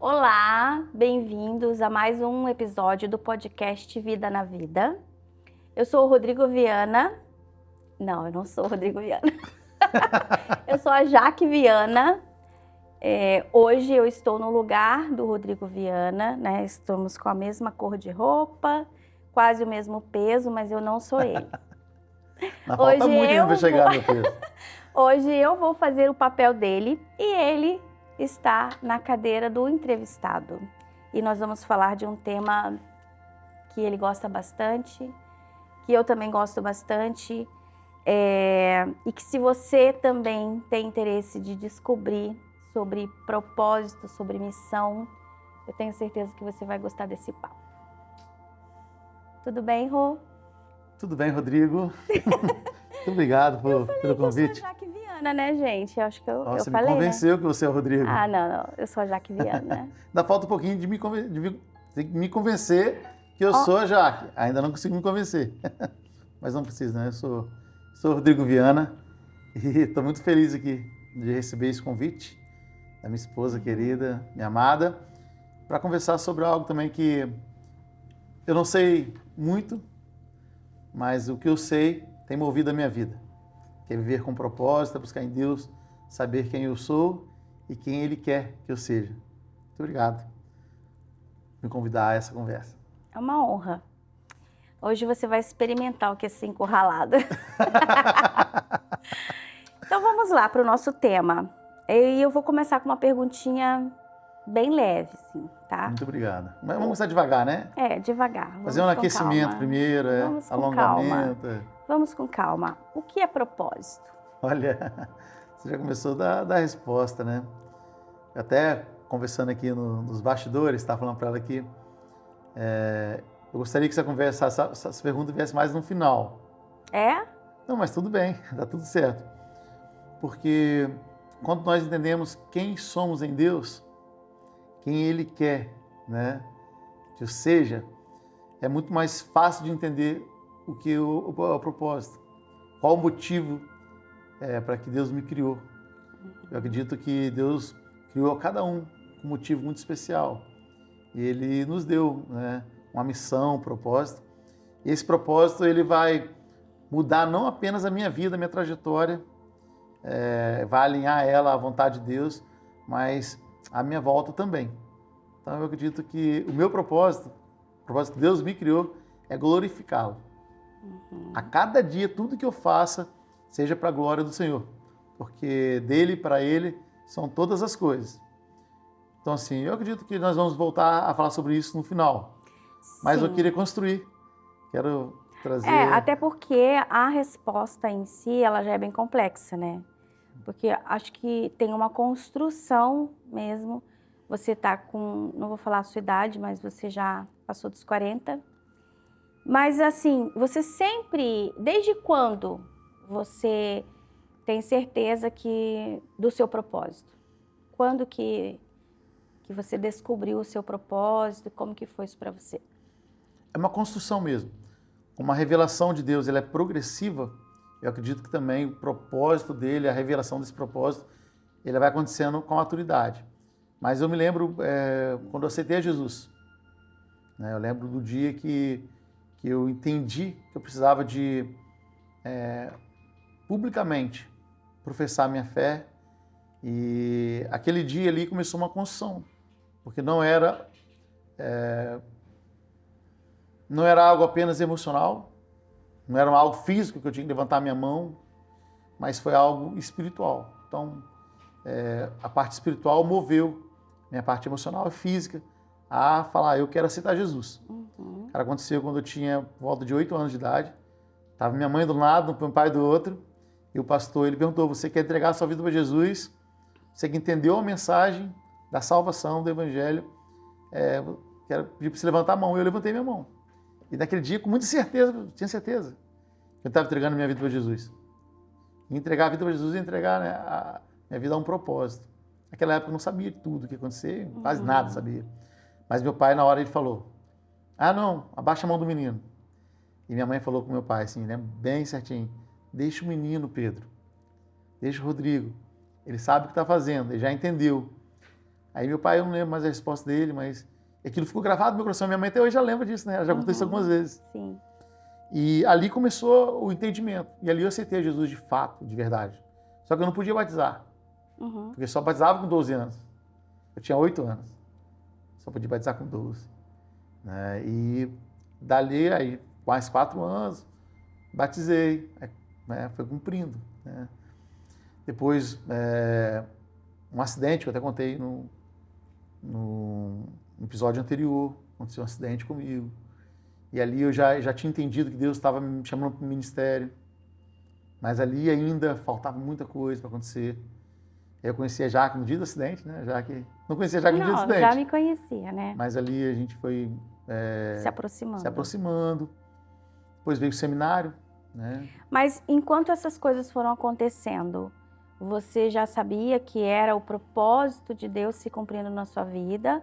Olá, bem-vindos a mais um episódio do podcast Vida na Vida. Eu sou o Rodrigo Viana. Não, eu não sou o Rodrigo Viana. Eu sou a Jaque Viana. Hoje eu estou no lugar do Rodrigo Viana, né? Estamos com a mesma cor de roupa, quase o mesmo peso, mas eu não sou ele. Mas falta muito ainda para chegar no peso. Hoje eu vou fazer o papel dele e ele está na cadeira do entrevistado. E nós vamos falar de um tema que ele gosta bastante, que eu também gosto bastante, e que se você também tem interesse de descobrir sobre propósito, sobre missão, eu tenho certeza que você vai gostar desse papo. Tudo bem, Rô? Tudo bem, Rodrigo? Muito obrigado pelo convite. Eu sou a Jaque Viana, né, gente? Eu acho que eu Você falei, me convenceu, né? Que você é o Rodrigo. Ah, não, eu sou a Jaque Viana. Ainda falta um pouquinho de me convencer que eu sou a Jaque. Ainda não consigo me convencer. Mas não precisa, né? Eu sou o Rodrigo Viana e estou muito feliz aqui de receber esse convite da minha esposa querida, minha amada, para conversar sobre algo também que eu não sei muito, mas o que eu sei tem movido a minha vida. Que é viver com propósito, é buscar em Deus, saber quem eu sou e quem Ele quer que eu seja. Muito obrigado por me convidar a essa conversa. É uma honra. Hoje você vai experimentar o que é ser encurralado. Então vamos lá para o nosso tema. E eu vou começar com uma perguntinha bem leve, assim, tá? Muito obrigado. Mas vamos começar devagar, né? Devagar. Fazer um aquecimento primeiro, Vamos com alongamento. Calma. Vamos com calma. O que é propósito? Olha, você já começou a dar a resposta, né? Até conversando aqui nos bastidores, estava falando para ela aqui, eu gostaria que essa pergunta viesse mais no final. É? Não, mas tudo bem, dá tudo certo. Porque quando nós entendemos quem somos em Deus, quem Ele quer, né, que eu seja, é muito mais fácil de entender o que o propósito. Qual o motivo para que Deus me criou. Eu acredito que Deus criou cada um com um motivo muito especial. E Ele nos deu, né, uma missão, um propósito. E esse propósito ele vai mudar não apenas a minha vida, a minha trajetória, vai alinhar ela à vontade de Deus, mas a minha volta também. Então eu acredito que o meu propósito, o propósito que Deus me criou, é glorificá-lo. A cada dia, tudo que eu faça, seja para a glória do Senhor. Porque dele e para ele são todas as coisas. Então assim, eu acredito que nós vamos voltar a falar sobre isso no final. Mas Sim. eu queria construir. Quero trazer... Até porque a resposta em si, ela já é bem complexa, né? Porque acho que tem uma construção mesmo. Você está com, não vou falar a sua idade, mas você já passou dos 40. Mas assim, você sempre, desde quando você tem certeza do seu propósito? Quando que você descobriu o seu propósito? Como que foi isso para você? É uma construção mesmo. Como a revelação de Deus ela é progressiva, eu acredito que também o propósito dele, a revelação desse propósito, ele vai acontecendo com a maturidade. Mas eu me lembro quando eu aceitei a Jesus. Né? Eu lembro do dia que eu entendi que eu precisava de publicamente professar minha fé. E aquele dia ali começou uma construção. Porque não era algo apenas emocional, não era algo físico que eu tinha que levantar minha mão, mas foi algo espiritual. Então, a parte espiritual moveu minha parte emocional e física a falar, eu quero aceitar Jesus. Uhum. Cara, aconteceu quando eu tinha por volta de 8 anos de idade, estava minha mãe do lado, meu pai do outro, e o pastor ele perguntou, você quer entregar a sua vida para Jesus? Você que entendeu a mensagem da salvação, do evangelho, quero pedir para você levantar a mão. E eu levantei minha mão. E naquele dia, com muita certeza, tinha certeza que eu estava entregando minha vida para Jesus. E entregar a vida para Jesus é entregar, né, a minha vida a um propósito. Naquela época eu não sabia tudo o que ia acontecer, quase nada sabia. Mas meu pai, na hora, ele falou, não, abaixa a mão do menino. E minha mãe falou com meu pai, assim, né, bem certinho, deixa o menino, Pedro, deixa o Rodrigo. Ele sabe o que está fazendo, ele já entendeu. Aí meu pai, eu não lembro mais a resposta dele, mas aquilo ficou gravado no meu coração. Minha mãe até hoje já lembra disso, né? Ela já contou isso algumas vezes. Sim. E ali começou o entendimento. E ali eu aceitei Jesus de fato, de verdade. Só que eu não podia batizar. Porque só batizava com 12 anos. Eu tinha 8 anos. Só podia batizar com 12. Né? E dali, aí, mais 4 anos, batizei. Né? Foi cumprindo. Né? Depois, um acidente que eu até contei no episódio anterior. Aconteceu um acidente comigo. E ali eu já tinha entendido que Deus estava me chamando para o ministério. Mas ali ainda faltava muita coisa para acontecer. Eu conheci a Jaque no dia do acidente, né? Não conhecia a Jaque no dia do acidente. Já me conhecia, né? Mas ali a gente foi se aproximando. Depois veio o seminário, né? Mas enquanto essas coisas foram acontecendo, você já sabia que era o propósito de Deus se cumprindo na sua vida?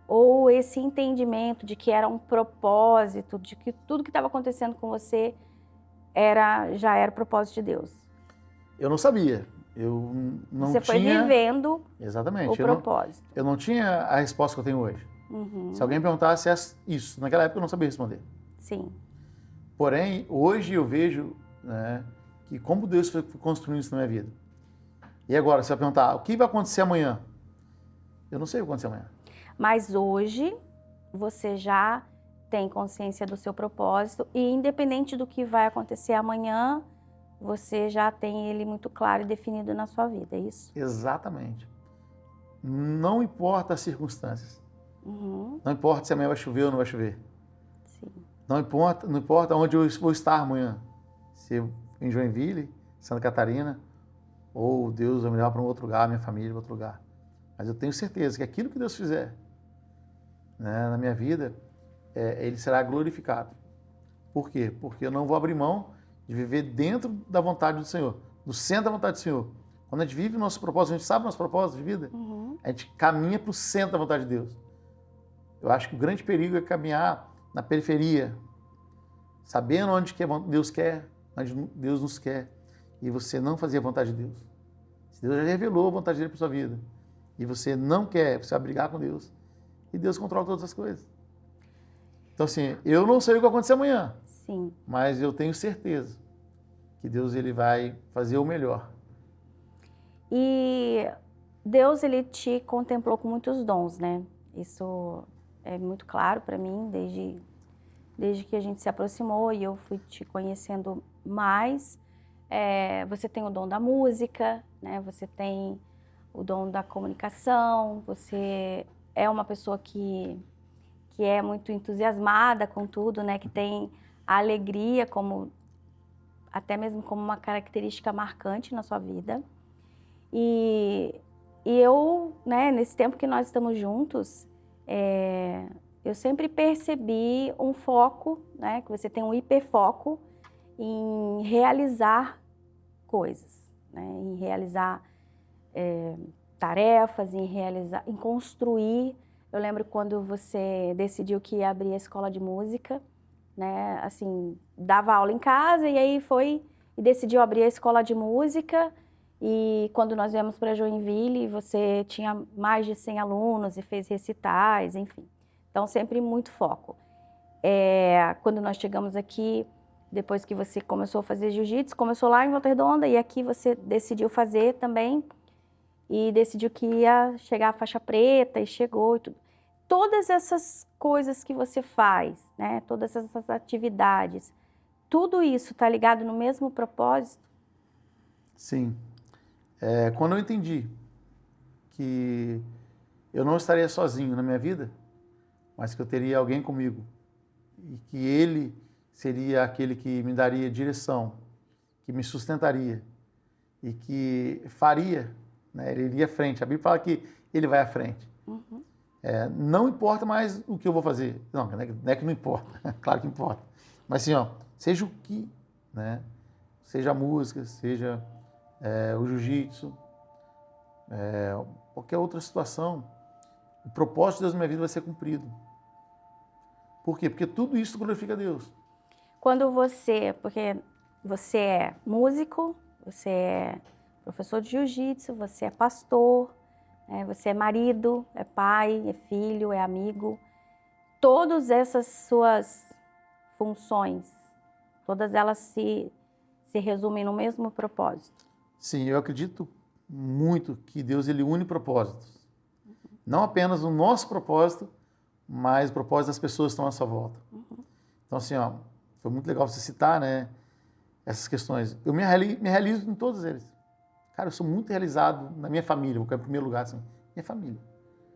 Ou esse entendimento de que era um propósito, de que tudo que estava acontecendo com você já era o propósito de Deus? Eu não sabia. Eu não Você foi vivendo exatamente, o propósito. Eu não tinha a resposta que eu tenho hoje. Se alguém perguntasse isso, naquela época eu não sabia responder. Sim. Porém, hoje eu vejo, né, que como Deus foi construindo isso na minha vida. E agora, se eu perguntar, o que vai acontecer amanhã? Eu não sei o que vai acontecer amanhã. Mas hoje você já tem consciência do seu propósito e independente do que vai acontecer amanhã, você já tem ele muito claro e definido na sua vida, é isso? Exatamente. Não importa as circunstâncias. Não importa se amanhã vai chover ou não vai chover. Sim. Não importa onde eu vou estar amanhã. Se em Joinville, Santa Catarina, ou Deus vai me levar para um outro lugar, minha família para outro lugar. Mas eu tenho certeza que aquilo que Deus fizer, né, na minha vida, ele será glorificado. Por quê? Porque eu não vou abrir mão de viver dentro da vontade do Senhor, do centro da vontade do Senhor. Quando a gente vive o nosso propósito, a gente sabe o nosso propósito de vida, a gente caminha para o centro da vontade de Deus. Eu acho que o grande perigo é caminhar na periferia, sabendo onde Deus quer, onde Deus nos quer, e você não fazer a vontade de Deus. Se Deus já revelou a vontade dele para sua vida, e você não quer, você vai brigar com Deus, e Deus controla todas as coisas. Então, assim, eu não sei o que vai acontecer amanhã, Sim. mas eu tenho certeza que Deus ele vai fazer o melhor. E Deus, ele te contemplou com muitos dons, né? Isso é muito claro para mim desde que a gente se aproximou e eu fui te conhecendo mais. Você tem o dom da música, né? Você tem o dom da comunicação, você é uma pessoa que é muito entusiasmada com tudo, né? Que tem a alegria até mesmo como uma característica marcante na sua vida. E eu, né, nesse tempo que nós estamos juntos, eu sempre percebi um foco, né? Que você tem um hiperfoco em realizar coisas, né? Em realizar tarefas, em construir. Eu lembro quando você decidiu que ia abrir a escola de música, né? Assim, dava aula em casa e aí foi e decidiu abrir a escola de música. E quando nós viemos para Joinville, você tinha mais de 100 alunos e fez recitais, enfim. Então, sempre muito foco. Quando nós chegamos aqui, depois que você começou a fazer jiu-jitsu, começou lá em Volta Redonda e aqui você decidiu fazer também e decidiu que ia chegar à faixa preta e chegou e tudo. Todas essas coisas que você faz, né? Todas essas atividades, tudo isso está ligado no mesmo propósito? Sim. Quando eu entendi que eu não estaria sozinho na minha vida, mas que eu teria alguém comigo e que ele seria aquele que me daria direção, que me sustentaria e que faria, né? Ele iria à frente. A Bíblia fala que ele vai à frente. Não importa mais o que eu vou fazer. Não é que não importa. Claro que importa. Mas assim, seja o que, né? Seja a música, seja o jiu-jitsu, qualquer outra situação, o propósito de Deus na minha vida vai ser cumprido. Por quê? Porque tudo isso glorifica a Deus. Porque você é músico, você é professor de jiu-jitsu, você é pastor, Você é marido, é pai, é filho, é amigo. Todas essas suas funções, todas elas se resumem no mesmo propósito. Sim, eu acredito muito que Deus ele une propósitos. Não apenas o nosso propósito, mas o propósito das pessoas que estão à sua volta. Então, assim, ó, foi muito legal você citar, né, essas questões. Eu me realizo em todos eles. Cara, eu sou muito realizado na minha família, vou colocar em primeiro lugar, assim, minha família.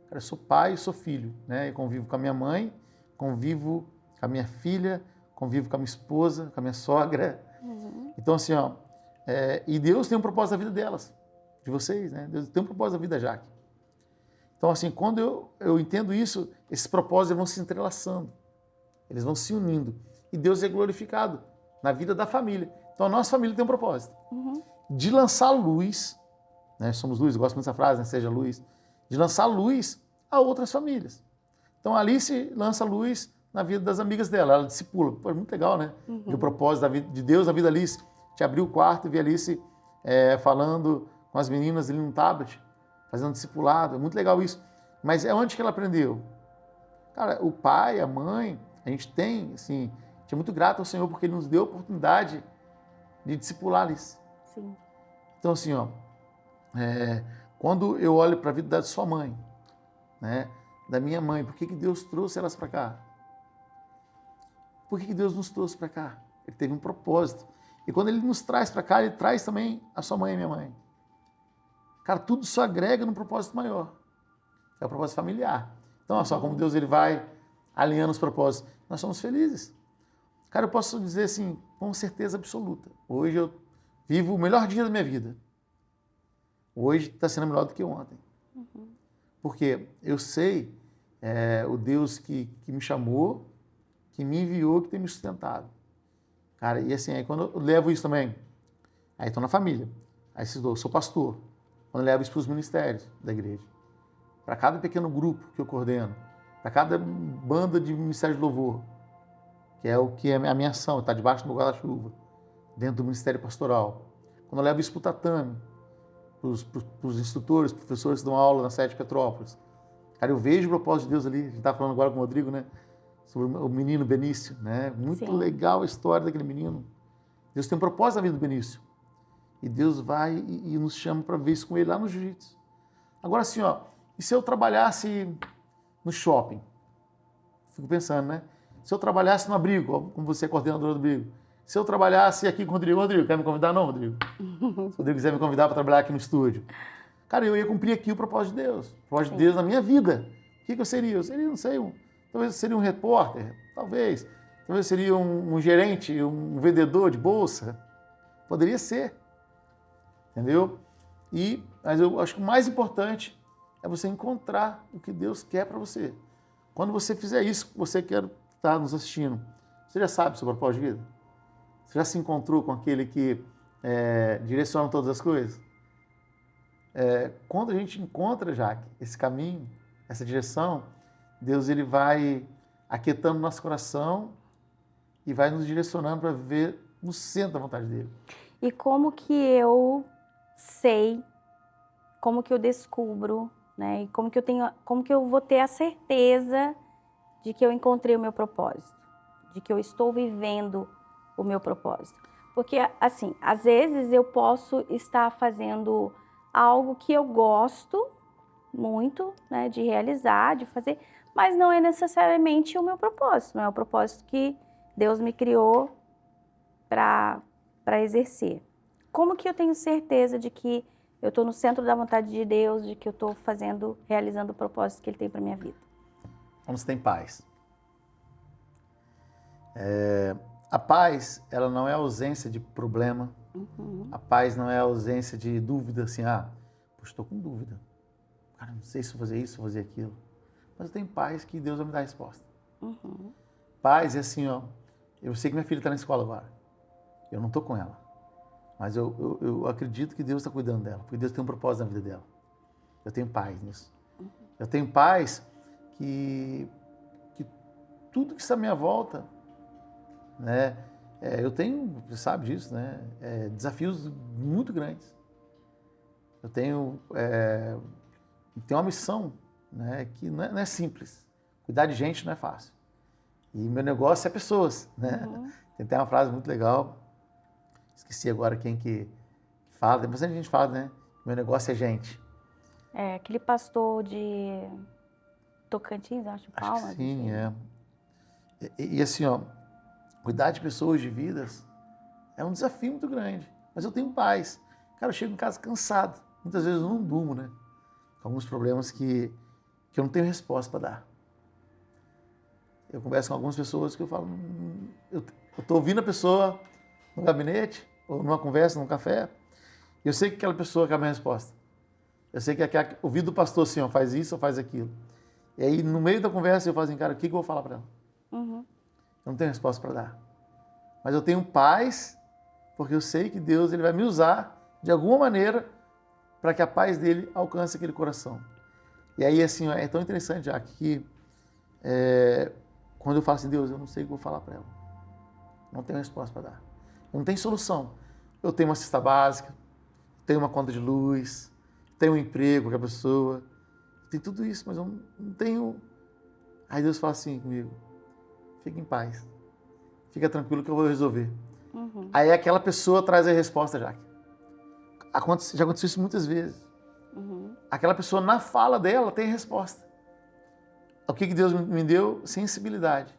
Cara, eu sou pai e sou filho, né? Eu convivo com a minha mãe, convivo com a minha filha, convivo com a minha esposa, com a minha sogra. Então, assim, ó, e Deus tem um propósito da vida delas, de vocês, né? Deus tem um propósito da vida da Jaque. Então, assim, quando eu entendo isso, esses propósitos vão se entrelaçando, eles vão se unindo. E Deus é glorificado na vida da família. Então, a nossa família tem um propósito. De lançar luz, né? Somos luz, eu gosto muito dessa frase, né? Seja luz. De lançar luz a outras famílias. Então, a Alice lança luz na vida das amigas dela, ela discipula. Pô, é muito legal, né? E o propósito da vida, de Deus na vida da Alice. Te abriu o quarto e vi a Alice falando com as meninas ali no tablet, fazendo discipulado. É muito legal isso. Mas é onde que ela aprendeu? Cara, o pai, a mãe, a gente tem, assim, a gente é muito grato ao Senhor porque Ele nos deu a oportunidade de discipular Alice. Sim. Então, assim, ó, quando eu olho para a vida da sua mãe, né, da minha mãe, por que Deus trouxe elas para cá? Por que Deus nos trouxe para cá? Ele teve um propósito. E quando Ele nos traz para cá, Ele traz também a sua mãe e a minha mãe. Cara, tudo se agrega num propósito maior. É o propósito familiar. Então, olha só como Deus ele vai alinhando os propósitos. Nós somos felizes. Cara, eu posso dizer assim, com certeza absoluta. Hoje eu vivo o melhor dia da minha vida. Hoje está sendo melhor do que ontem. Porque eu sei o Deus que me chamou, que me enviou, que tem me sustentado. Cara, e assim, aí quando eu levo isso também, aí estou na família, aí eu sou pastor, quando eu levo isso para os ministérios da igreja, para cada pequeno grupo que eu coordeno, para cada banda de ministério de louvor, que é o que é a minha ação, está debaixo do guarda-chuva, dentro do ministério pastoral. Quando eu levo isso para o tatame, para os instrutores, professores que dão aula na sede de Petrópolis. Cara, eu vejo o propósito de Deus ali. A gente está falando agora com o Rodrigo, né? Sobre o menino Benício, né? Muito Sim. legal a história daquele menino. Deus tem um propósito na vida do Benício. E Deus vai e nos chama para ver isso com ele lá no jiu-jitsu. Agora assim, ó, e se eu trabalhasse no shopping? Fico pensando, né? Se eu trabalhasse no abrigo, como você é coordenadora do abrigo, se eu trabalhasse aqui com o Rodrigo, quer me convidar não, Rodrigo? Se o Rodrigo quiser me convidar para trabalhar aqui no estúdio. Cara, eu ia cumprir aqui o propósito de Deus. O propósito de Deus na minha vida. O que eu seria? Eu seria, não sei, talvez eu seria um repórter, talvez. Talvez eu seria um gerente, um vendedor de bolsa. Poderia ser. Entendeu? Mas eu acho que o mais importante é você encontrar o que Deus quer para você. Quando você fizer isso, você quer estar nos assistindo, você já sabe o seu propósito de vida? Você já se encontrou com aquele que direciona todas as coisas? Quando a gente encontra, Jaque, esse caminho, essa direção, Deus ele vai aquietando nosso coração e vai nos direcionando para viver no centro da vontade dele. E como que eu sei, como que eu descubro, né? E como que eu vou ter a certeza de que eu encontrei o meu propósito, de que eu estou vivendo o meu propósito? Porque, assim, às vezes eu posso estar fazendo algo que eu gosto muito, né, de realizar, de fazer, mas não é necessariamente o meu propósito, não é o propósito que Deus me criou para exercer. Como que eu tenho certeza de que eu estou no centro da vontade de Deus, de que eu estou realizando o propósito que Ele tem para minha vida? Quando você tem paz. A paz, ela não é ausência de problema. A paz não é ausência de dúvida, assim, poxa, estou com dúvida. Cara, não sei se vou fazer isso, se vou fazer aquilo. Mas eu tenho paz que Deus vai me dar a resposta. Paz é assim, ó, eu sei que minha filha está na escola agora. Eu não estou com ela. Mas eu acredito que Deus está cuidando dela, porque Deus tem um propósito na vida dela. Eu tenho paz nisso. Eu tenho paz que tudo que está à minha volta, né? Eu tenho, você sabe disso, né? Desafios muito grandes. Eu tenho tem uma missão, né, que não é simples. Cuidar de gente não é fácil. E meu negócio é pessoas, né? Uhum. Tem até uma frase muito legal, esqueci agora quem que fala, tem bastante gente que fala, né? Meu negócio é gente. É, aquele pastor de Tocantins, acho, Acho que Palmas. sim, Enfim. é. E assim, ó, cuidar de pessoas, de vidas, é um desafio muito grande. Mas eu tenho paz. Cara, eu chego em casa cansado. Muitas vezes eu não durmo, né? Alguns problemas que eu não tenho resposta para dar. Eu converso com algumas pessoas que eu falo, eu estou ouvindo a pessoa no gabinete, ou numa conversa, num café, e eu sei que aquela pessoa quer a minha resposta. Eu sei que ouvir do pastor assim, ó, faz isso ou faz aquilo. E aí, no meio da conversa, eu falo assim, cara, o que eu vou falar para ela? Uhum. Eu não tenho resposta para dar. Mas eu tenho paz, porque eu sei que Deus ele vai me usar de alguma maneira para que a paz dele alcance aquele coração. E aí, assim, ó, é tão interessante, já que quando eu falo assim, Deus, eu não sei o que eu vou falar para ela. Não tenho resposta para dar. Não tem solução. Eu tenho uma cesta básica, tenho uma conta de luz, tenho um emprego com a pessoa, tem tudo isso, mas eu não tenho. Aí Deus fala assim comigo, fica em paz, fica tranquilo que eu vou resolver. Uhum. Aí aquela pessoa traz a resposta, Jaque. Já aconteceu isso muitas vezes. Uhum. Aquela pessoa, na fala dela, tem a resposta. O que Deus me deu? Sensibilidade.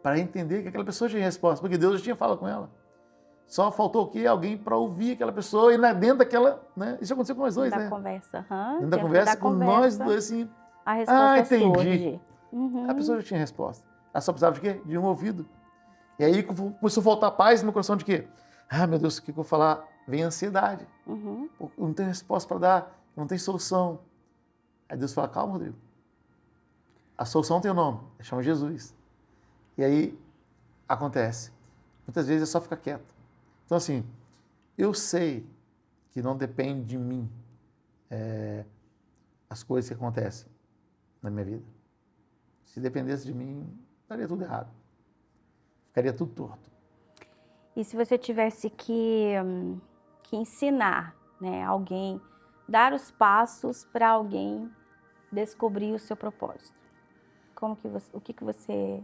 Para entender que aquela pessoa tinha resposta, porque Deus já tinha falado com ela. Só faltou o quê? Alguém para ouvir aquela pessoa e dentro daquela, né? Isso aconteceu com nós dois, Da né? conversa. Dentro da conversa, com nós dois, assim, A resposta entendi. surge. A Uhum. pessoa já tinha resposta. Ela só precisava de quê? De um ouvido. E aí começou a faltar paz no meu coração de quê? Ah, meu Deus, o que eu vou falar? Vem a ansiedade. Uhum. Eu não tenho resposta para dar, não tem solução. Aí Deus fala, calma, Rodrigo. A solução tem o nome, chama Jesus. E aí acontece. Muitas vezes é só ficar quieto. Então, assim, eu sei que não depende de mim as coisas que acontecem na minha vida. Se dependesse de mim, estaria tudo errado. Ficaria tudo torto. E se você tivesse que ensinar, né, alguém, dar os passos para alguém descobrir o seu propósito, o que você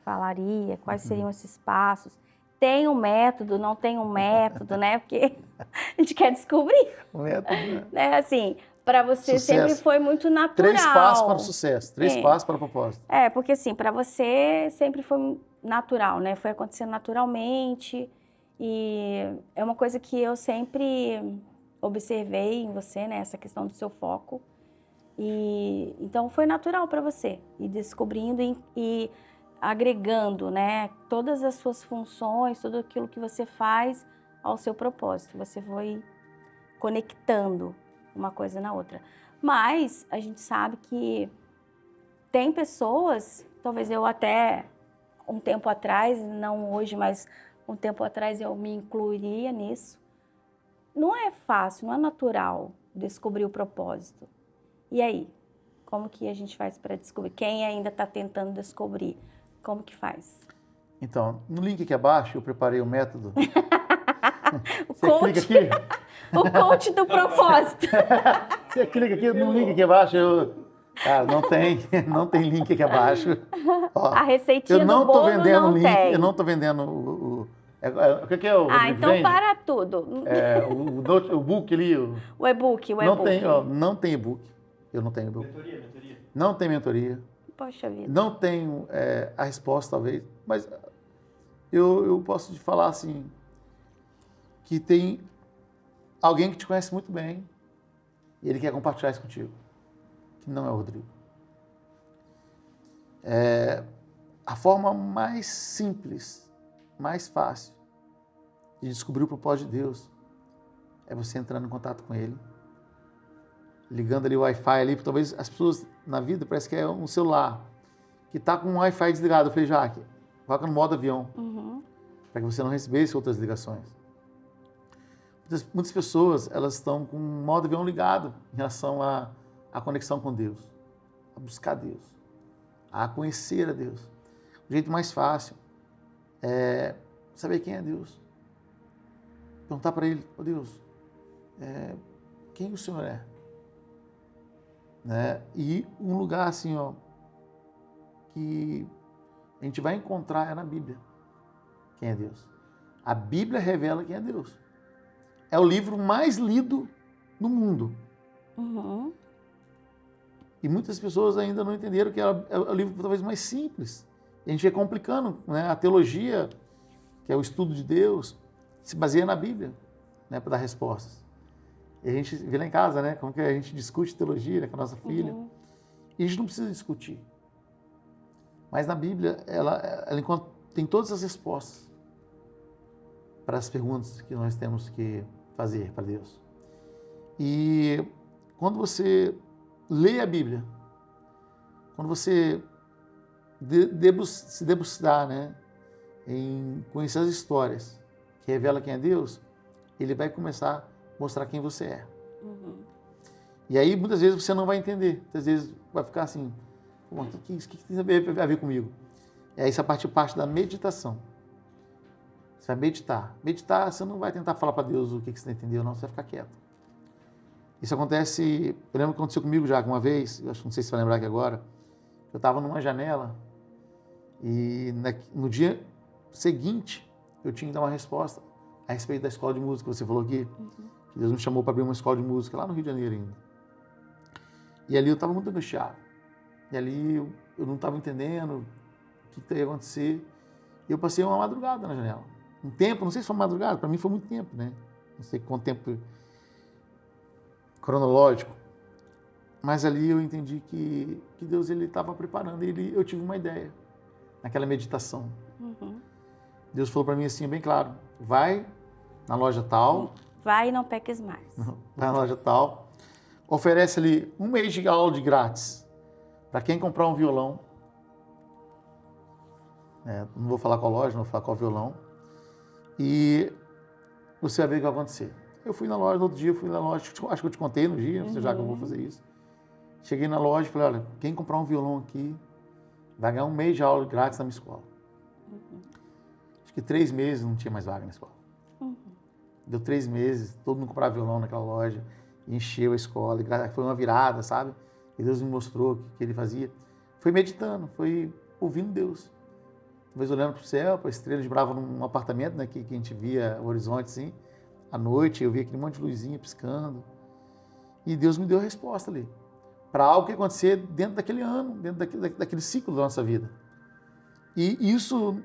falaria? Quais seriam esses passos? Tem um método, não tem um método, né? Porque a gente quer descobrir, O método, né? né? Assim, para você sempre Sucesso. foi muito 3 passos para o natural. sucesso, 3 passos para o propósito. Porque assim, para você sempre foi natural, né? Foi acontecendo naturalmente e é uma coisa que eu sempre observei em você, né? Essa questão do seu foco. E então foi natural para você ir descobrindo e agregando, né? Todas as suas funções, tudo aquilo que você faz ao seu propósito. Você foi conectando uma coisa na outra. Mas a gente sabe que tem pessoas, talvez eu até um tempo atrás, não hoje, mas um tempo atrás eu me incluiria nisso. Não é fácil, não é natural descobrir o propósito. E aí? Como que a gente faz para descobrir? Quem ainda está tentando descobrir, como que faz? Então, no link aqui abaixo eu preparei o método. O Você clica coach, aqui, o coach do propósito. você clica aqui no link aqui abaixo. Cara, não tem link aqui abaixo. Ó, A receitinha eu não do tô bolo vendendo não link, tem. eu não tô vendendo o que é o Rodrigo Então vende? para tudo. O book ali, O e-book. não tem e-book. Eu não tenho e-book. Mentoria. Não tem mentoria. Poxa vida. Não tenho a resposta, talvez, mas eu posso te falar assim, que tem alguém que te conhece muito bem e ele quer compartilhar isso contigo, que não é o Rodrigo. A forma mais simples, mais fácil de descobrir o propósito de Deus é você entrando em contato com Ele, ligando ali o Wi-Fi ali, porque talvez as pessoas na vida parece que é um celular que está com o Wi-Fi desligado. Eu falei, Jaque, coloca no modo avião, para que você não recebesse outras ligações. Muitas pessoas, elas estão com o modo avião ligado em relação à conexão com Deus, a buscar Deus, a conhecer a Deus. O jeito mais fácil é saber quem é Deus. Perguntar para Ele, Deus, quem o Senhor é? né? E um lugar assim, ó, que a gente vai encontrar é na Bíblia. Quem é Deus? A Bíblia revela quem é Deus. É o livro mais lido no mundo. Uhum. E muitas pessoas ainda não entenderam que é o livro talvez mais simples. E a gente vai complicando, né? A teologia, que é o estudo de Deus, se baseia na Bíblia, né, para dar respostas. E a gente vê lá em casa, né, como que a gente discute teologia, né, com a nossa filha. Uhum. E a gente não precisa discutir. Mas na Bíblia, ela tem todas as respostas para as perguntas que nós temos que fazer para Deus. E quando você lê a Bíblia, quando você se debruçar, né, em conhecer as histórias que revela quem é Deus, ele vai começar a mostrar quem você é. Uhum. E aí, muitas vezes, você não vai entender. Muitas vezes vai ficar assim, o que tem a ver comigo? É essa parte da meditação. Você vai meditar. Meditar, você não vai tentar falar para Deus o que você não entendeu, não, você vai ficar quieto. Isso acontece, eu lembro que aconteceu comigo já uma vez, eu acho que não sei se você vai lembrar aqui agora, eu estava numa janela e no dia seguinte eu tinha que dar uma resposta a respeito da escola de música que você falou aqui, que Deus me chamou para abrir uma escola de música lá no Rio de Janeiro ainda. E ali eu estava muito angustiado. E ali eu não estava entendendo o que ia acontecer. E eu passei uma madrugada na janela. Um tempo, não sei se foi madrugada, para mim foi muito tempo, né? Não sei quanto tempo cronológico. Mas ali eu entendi que Deus estava preparando. E eu tive uma ideia naquela meditação. Uhum. Deus falou para mim assim, bem claro, vai na loja tal. Vai e não peques mais. Vai na loja tal. Oferece ali um mês de aula de grátis para quem comprar um violão. Não vou falar qual loja, não vou falar qual violão. E você vai ver o que vai acontecer. Eu fui na loja, no outro dia eu fui na loja, acho que eu te contei no dia, já que eu vou fazer isso. Cheguei na loja e falei, olha, quem comprar um violão aqui vai ganhar um mês de aula grátis na minha escola. Acho que 3 meses não tinha mais vaga na escola. Deu 3 meses, todo mundo comprava violão naquela loja, encheu a escola, e foi uma virada, sabe? E Deus me mostrou o que ele fazia. Foi meditando, foi ouvindo Deus. Talvez olhando para o céu, para a estrela, de brava num apartamento, né, que a gente via o horizonte assim. À noite eu via aquele monte de luzinha piscando. E Deus me deu a resposta ali. Para algo que ia acontecer dentro daquele ano, dentro daquele ciclo da nossa vida. E isso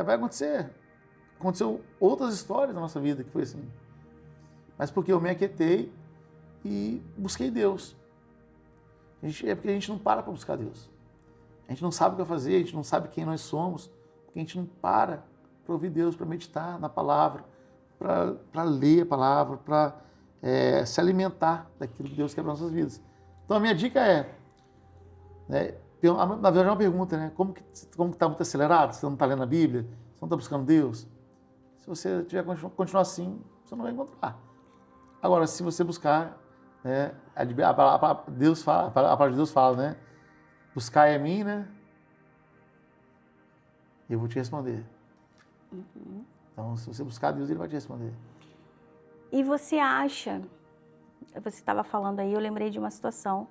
vai acontecer. Aconteceu outras histórias na nossa vida que foi assim. Mas porque eu me aquietei e busquei Deus. É porque a gente não para buscar Deus. A gente não sabe o que fazer, a gente não sabe quem nós somos, porque a gente não para ouvir Deus, para meditar na palavra, para ler a palavra, para se alimentar daquilo que Deus quer para as nossas vidas. Então a minha dica na verdade é uma pergunta, né? Como que está muito acelerado? Você não está lendo a Bíblia? Você não está buscando Deus? Se você continuar assim, você não vai encontrar. Agora, se você buscar, né, Deus fala, a palavra de Deus fala, né? Buscai a mim, né? E eu vou te responder. Então, se você buscar Deus, Ele vai te responder. E você acha, você estava falando aí, eu lembrei de uma situação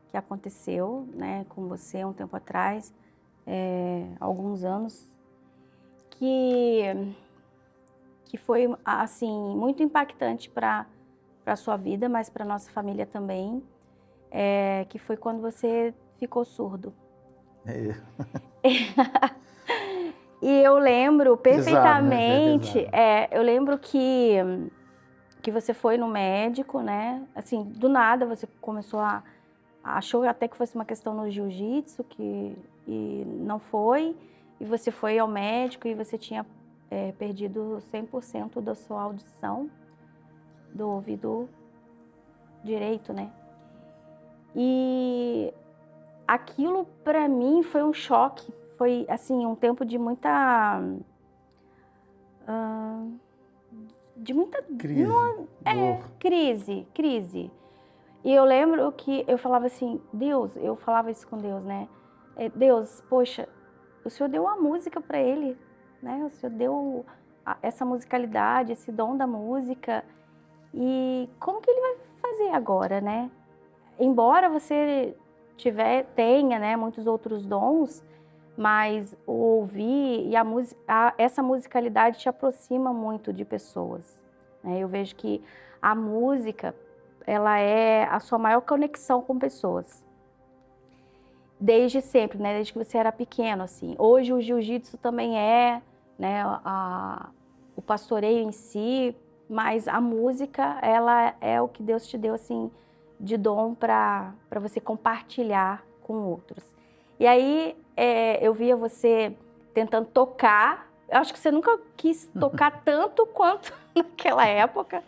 que aconteceu, né, com você um tempo atrás, alguns anos, que foi, assim, muito impactante para a sua vida, mas para a nossa família também, que foi quando você ficou surdo. E eu lembro perfeitamente, Pesado, né? eu lembro que você foi no médico, né? Assim, do nada você começou achou até que fosse uma questão no jiu-jitsu, e não foi, e você foi ao médico e você tinha perdido 100% da sua audição, do ouvido direito, né? E aquilo para mim foi um choque, foi assim um tempo de muita crise. E eu lembro que eu falava assim, Deus, eu falava isso com Deus, né? Deus, poxa, o Senhor deu a música para ele, né? O Senhor deu essa musicalidade, esse dom da música, e como que ele vai fazer agora, né? embora você tenha, né, muitos outros dons, mas o ouvir e essa musicalidade te aproxima muito de pessoas, né? Eu vejo que a música, ela é a sua maior conexão com pessoas. Desde sempre, né? Desde que você era pequeno, assim. Hoje o jiu-jitsu também né, o pastoreio em si, mas a música, ela é o que Deus te deu, assim, de dom para você compartilhar com outros. E aí eu via você tentando tocar. Eu acho que você nunca quis tocar tanto quanto naquela época.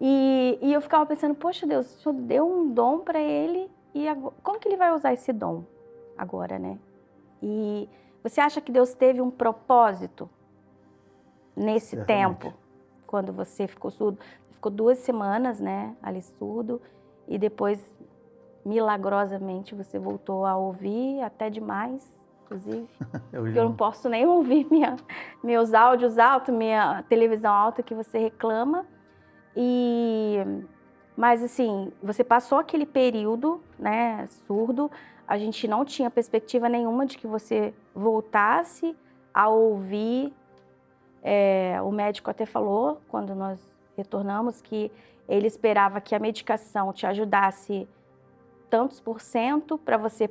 E eu ficava pensando, poxa Deus, o Senhor deu um dom para ele e agora, como que ele vai usar esse dom agora, né? E você acha que Deus teve um propósito nesse tempo, quando você ficou surdo? Ficou 2 semanas, né, ali surdo, e depois, milagrosamente, você voltou a ouvir, até demais, inclusive. Eu não posso nem ouvir meus áudios altos, minha televisão alta que você reclama. Mas assim, você passou aquele período, né, surdo, a gente não tinha perspectiva nenhuma de que você voltasse a ouvir. O médico até falou, quando nós retornamos, que ele esperava que a medicação te ajudasse tantos % para você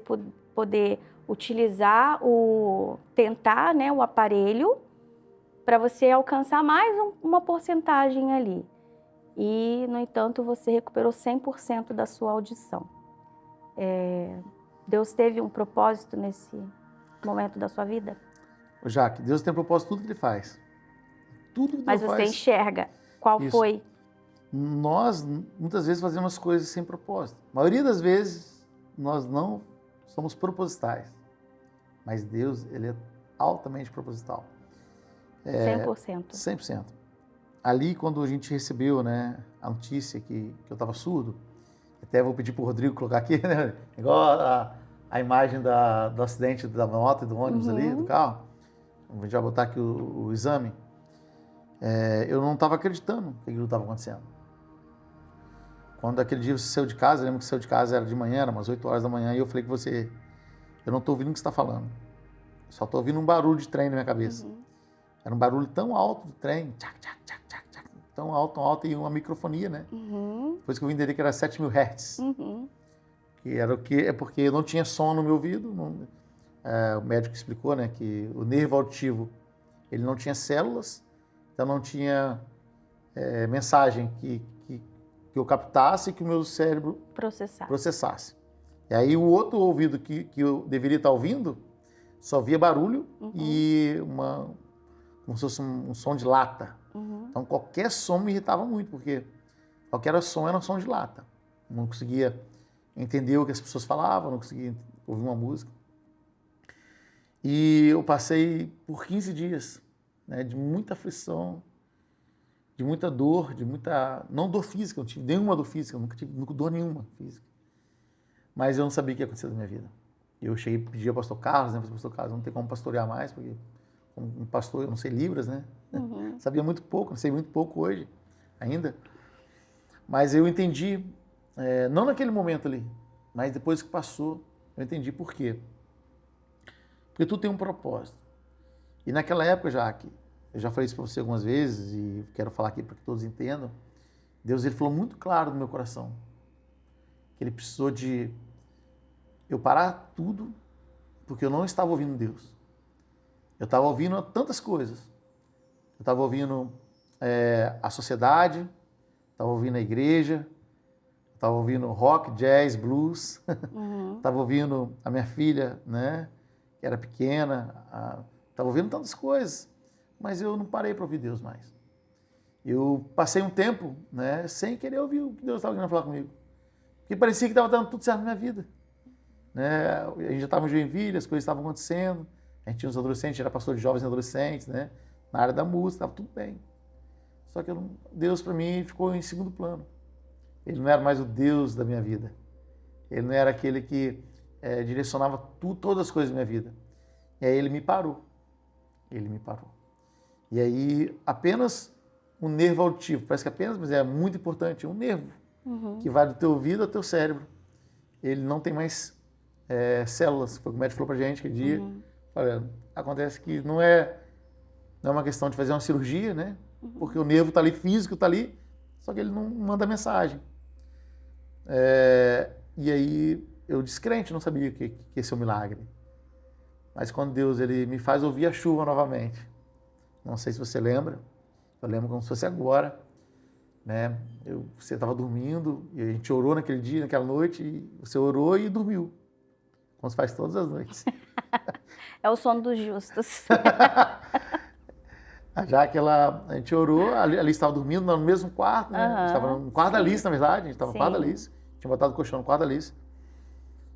poder utilizar tentar, né, o aparelho, para você alcançar mais uma porcentagem ali. E, no entanto, você recuperou 100% da sua audição. Deus teve um propósito nesse momento da sua vida? Jaque, Deus tem um propósito em tudo que Ele faz. Tudo que Deus faz. Mas você enxerga qual foi? Nós, muitas vezes, fazemos coisas sem propósito. A maioria das vezes, nós não somos propositais. Mas Deus, Ele é altamente proposital. 100%. 100%. Ali, quando a gente recebeu, né, a notícia que eu estava surdo, até vou pedir para o Rodrigo colocar aqui, né, igual a imagem do acidente da moto e do ônibus ali, do carro. A gente vai botar aqui o exame. Eu não estava acreditando que aquilo estava acontecendo. Quando aquele dia você saiu de casa, eu lembro que você saiu de casa, era de manhã, era umas 8 horas da manhã, e eu falei que eu não estou ouvindo o que você está falando. Eu só estou ouvindo um barulho de trem na minha cabeça. Era um barulho tão alto do trem, tchac, tchac, tchac, tchac, tchac, tão alto, e uma microfonia, né? Depois que eu vim entender que era 7.000 Hz. Que era porque eu não tinha som no meu ouvido. O médico explicou, né, que o nervo auditivo, ele não tinha células, então não tinha mensagem que eu captasse e que o meu cérebro processasse. E aí o outro ouvido que eu deveria estar ouvindo só via barulho e como se fosse um som de lata. Então qualquer som me irritava muito, porque qualquer som era um som de lata. Não conseguia entender o que as pessoas falavam, não conseguia ouvir uma música. E eu passei por 15 dias, né, de muita aflição, de muita dor, não dor física, eu não tive nenhuma dor física, eu nunca tive dor nenhuma física. Mas eu não sabia o que ia acontecer na minha vida. Eu cheguei a pedir ao pastor Carlos, né, pastor Carlos, não tem como pastorear mais, porque como um pastor eu não sei Libras, né? Sabia muito pouco, não sei muito pouco hoje ainda. Mas eu entendi, não naquele momento ali, mas depois que passou, eu entendi por quê. Porque tudo tem um propósito. E naquela época, eu já falei isso para você algumas vezes e quero falar aqui para que todos entendam, Deus, ele falou muito claro no meu coração que ele precisou de eu parar tudo porque eu não estava ouvindo Deus. Eu estava ouvindo tantas coisas. Eu estava ouvindo a sociedade, estava ouvindo a igreja, estava ouvindo rock, jazz, blues, estava ouvindo a minha filha, né, que era pequena, estava ouvindo tantas coisas, mas eu não parei para ouvir Deus mais. Eu passei um tempo, né, sem querer ouvir o que Deus estava querendo falar comigo, porque parecia que estava dando tudo certo na minha vida. Né? A gente já estava em Joinville, as coisas estavam acontecendo, a gente tinha uns adolescentes, era pastor de jovens e adolescentes, né, na área da música, estava tudo bem. Só que Deus para mim ficou em segundo plano. Ele não era mais o Deus da minha vida. Ele não era aquele que direcionava todas as coisas da minha vida. E aí ele me parou. Ele me parou. E aí apenas um nervo auditivo, parece que apenas, mas é muito importante, um nervo que vai do teu ouvido ao teu cérebro. ele não tem mais células. Foi o que o médico falou pra gente aquele dia. Olha, acontece que não é uma questão de fazer uma cirurgia, né? Porque o nervo tá ali, físico tá ali, só que ele não manda mensagem. E aí, eu descrente, não sabia que esse é um milagre. Mas quando Deus ele me faz ouvir a chuva novamente, não sei se você lembra, eu lembro como se fosse agora, né? Você estava dormindo e a gente orou naquele dia, naquela noite, e você orou e dormiu, como se faz todas as noites. É o sono dos justos. Já que a gente orou, a Alice estava dormindo no mesmo quarto, né? A gente estava no quarto da Alice, na verdade, a gente estava no quarto da Alice, tinha botado o colchão no quarto da Alice.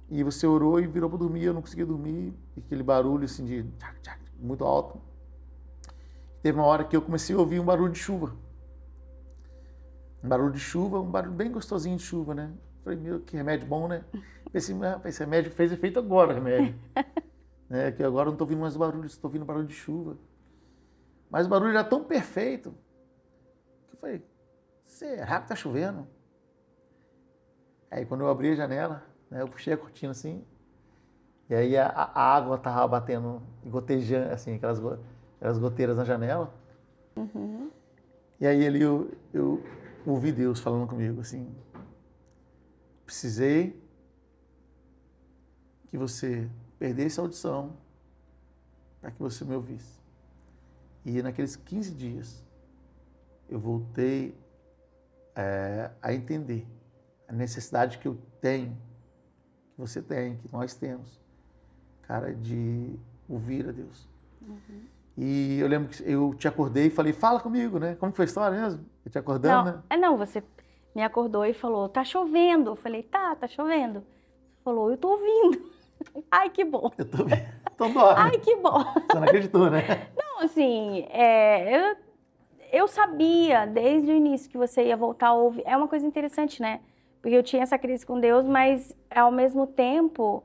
E você orou e virou para dormir, eu não conseguia dormir, e aquele barulho assim de tchac, tchac, muito alto. Teve uma hora que eu comecei a ouvir um barulho de chuva. Um barulho de chuva, um barulho bem gostosinho de chuva, né? Falei, meu, que remédio bom, né? Pensei, esse remédio fez efeito agora, o remédio. Que agora eu não estou ouvindo mais barulho, estou ouvindo barulho de chuva. Mas o barulho era tão perfeito que eu falei, será que está chovendo? Aí quando eu abri a janela, eu puxei a cortina assim, e aí a água estava batendo, gotejando, assim, aquelas goteiras na janela. E aí ali eu ouvi Deus falando comigo assim, precisei que você perdesse a audição para que você me ouvisse. E naqueles 15 dias eu voltei a entender a necessidade que eu tenho, que você tem, que nós temos, cara, de ouvir a Deus. E eu lembro que eu te acordei e falei, fala comigo, né? Como foi a história mesmo? Eu te acordando, né? Não, você me acordou e falou, tá chovendo. Eu falei, tá chovendo. Você falou, eu tô ouvindo. Ai, que bom. Eu tô vendo. Então dorme. Ai, que bom. Você não acreditou, né? Não, assim, eu sabia desde o início que você ia voltar a ouvir. É uma coisa interessante, né? Porque eu tinha essa crise com Deus, mas ao mesmo tempo,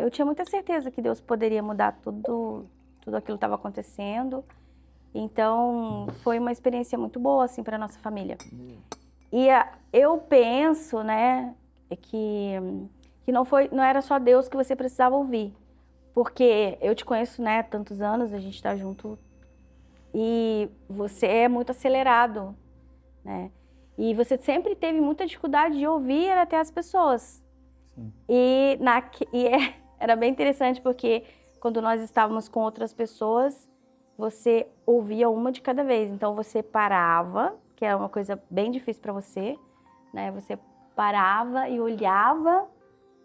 eu tinha muita certeza que Deus poderia mudar tudo aquilo que estava acontecendo. Então, foi uma experiência muito boa, assim, para nossa família. E eu penso, né, que não era só Deus que você precisava ouvir. Porque eu te conheço, né, há tantos anos, a gente está junto, e você é muito acelerado, né? E você sempre teve muita dificuldade de ouvir até as pessoas. Sim. Era bem interessante porque quando nós estávamos com outras pessoas, você ouvia uma de cada vez. Então você parava, que é uma coisa bem difícil para você, né? Você parava e olhava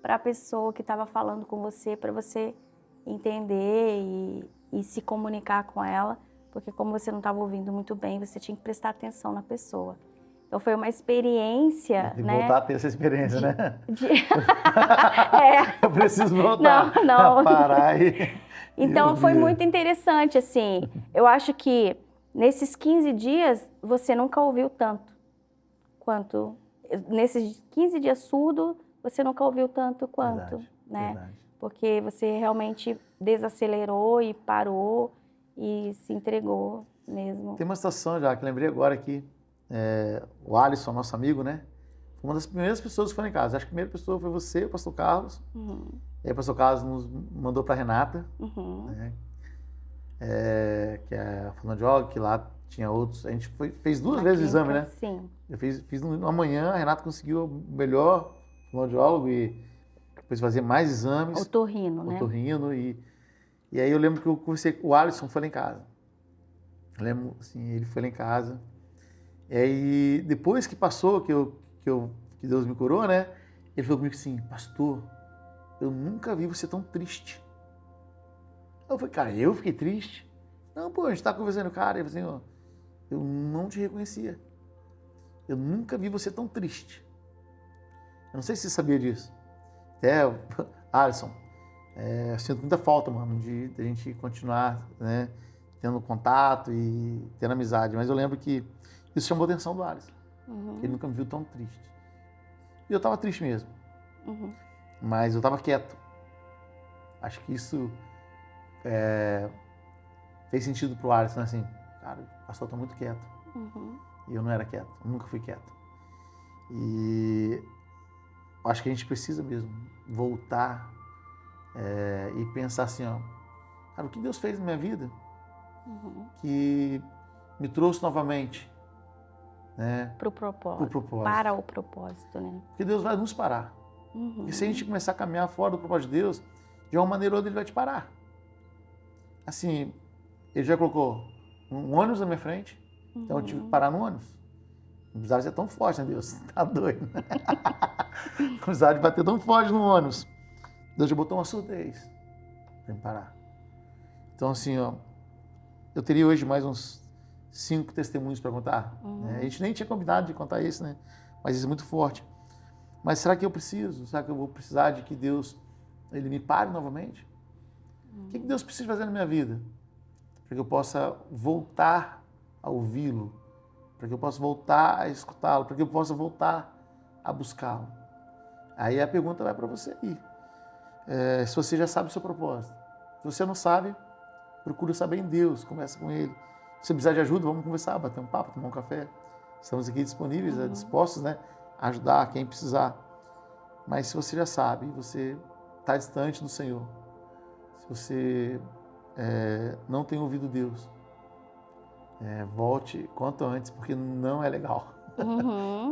para a pessoa que estava falando com você, para você entender e se comunicar com ela, porque como você não estava ouvindo muito bem, você tinha que prestar atenção na pessoa. Então foi uma experiência, de né? voltar a ter essa experiência, né? É. Eu preciso voltar Não. a parar e Então foi muito interessante, assim. Eu acho que nesses 15 dias você nunca ouviu tanto quanto nesses 15 dias surdo, você nunca ouviu tanto quanto, verdade, né? Verdade. Porque você realmente desacelerou e parou e se entregou mesmo. Tem uma situação já que lembrei agora aqui. O Alisson, nosso amigo, né? Foi uma das primeiras pessoas que foram em casa. Acho que a primeira pessoa foi você, o pastor Carlos. E aí o pastor Carlos nos mandou para Renata, né? Que é a fonoaudióloga, que lá tinha outros. A gente fez duas vezes o exame, né? Sim. Eu fiz uma manhã, a Renata conseguiu o melhor fonoaudiólogo e depois fazer mais exames. Otorrino, né? Otorrino. E aí eu lembro que eu conversei com o Alisson, foi lá em casa. Eu lembro, assim, ele foi lá em casa. E aí, depois que passou, que Deus me curou, né? Ele falou comigo assim, pastor, eu nunca vi você tão triste. Eu falei, cara, eu fiquei triste? Não, pô, a gente tá conversando, cara, ele falou assim, ó, eu não te reconhecia. Eu nunca vi você tão triste. Eu não sei se você sabia disso. Até, Alisson, eu sinto muita falta, mano, de a gente continuar, né, tendo contato e tendo amizade. Mas eu lembro que isso chamou a atenção do Alisson. Ele nunca me viu tão triste. E eu estava triste mesmo. Mas eu estava quieto. Acho que isso fez sentido pro Alisson, né? Assim, cara, o pastor está muito quieto. E eu não era quieto, eu nunca fui quieto. E acho que a gente precisa mesmo voltar e pensar assim, ó, cara, o que Deus fez na minha vida que me trouxe novamente, né? Pro propósito. propósito. Para o propósito, né? Porque Deus vai nos parar. E se a gente começar a caminhar fora do propósito de Deus, de uma maneira ou outra Ele vai te parar. Assim, Ele já colocou um ônibus na minha frente, então eu tive que parar no ônibus. Não precisava ser tão forte, né, Deus? Tá doido. Não precisava de bater tão forte no ônibus. Deus já botou uma surdez para me parar. Então, assim, ó, eu teria hoje mais uns 5 testemunhos para contar. Né? A gente nem tinha combinado de contar isso, né? Mas isso é muito forte. Mas será que eu preciso? Será que eu vou precisar de que Deus Ele me pare novamente? O que Deus precisa fazer na minha vida? Para que eu possa voltar a ouvi-lo, para que eu possa voltar a escutá-lo, para que eu possa voltar a buscá-lo. Aí a pergunta vai para você aí. Se você já sabe o seu propósito. Se você não sabe, procura saber em Deus, conversa com Ele. Se precisar de ajuda, vamos conversar, bater um papo, tomar um café. Estamos aqui disponíveis, dispostos, né, a ajudar quem precisar. Mas se você já sabe, você está distante do Senhor, se você não tem ouvido Deus, volte quanto antes, porque não é legal.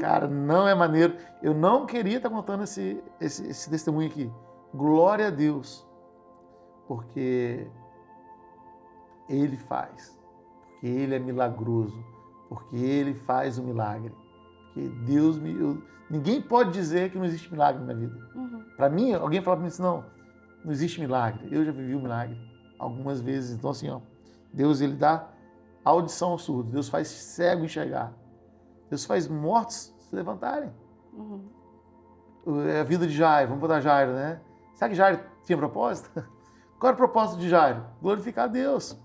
Cara, não é maneiro. Eu não queria estar contando esse testemunho aqui. Glória a Deus, porque Ele faz, porque Ele é milagroso, porque Ele faz o milagre. Porque Deus ninguém pode dizer que não existe milagre na minha vida. Para mim, alguém fala para mim assim, não existe milagre. Eu já vivi o milagre algumas vezes. Então assim, ó, Deus Ele dá audição aos surdos, Deus faz cego enxergar, Deus faz mortos se levantarem. A vida de Jairo, vamos botar Jairo, né? Sabe que Jairo tinha propósito? Qual era o propósito de Jairo? Glorificar a Deus,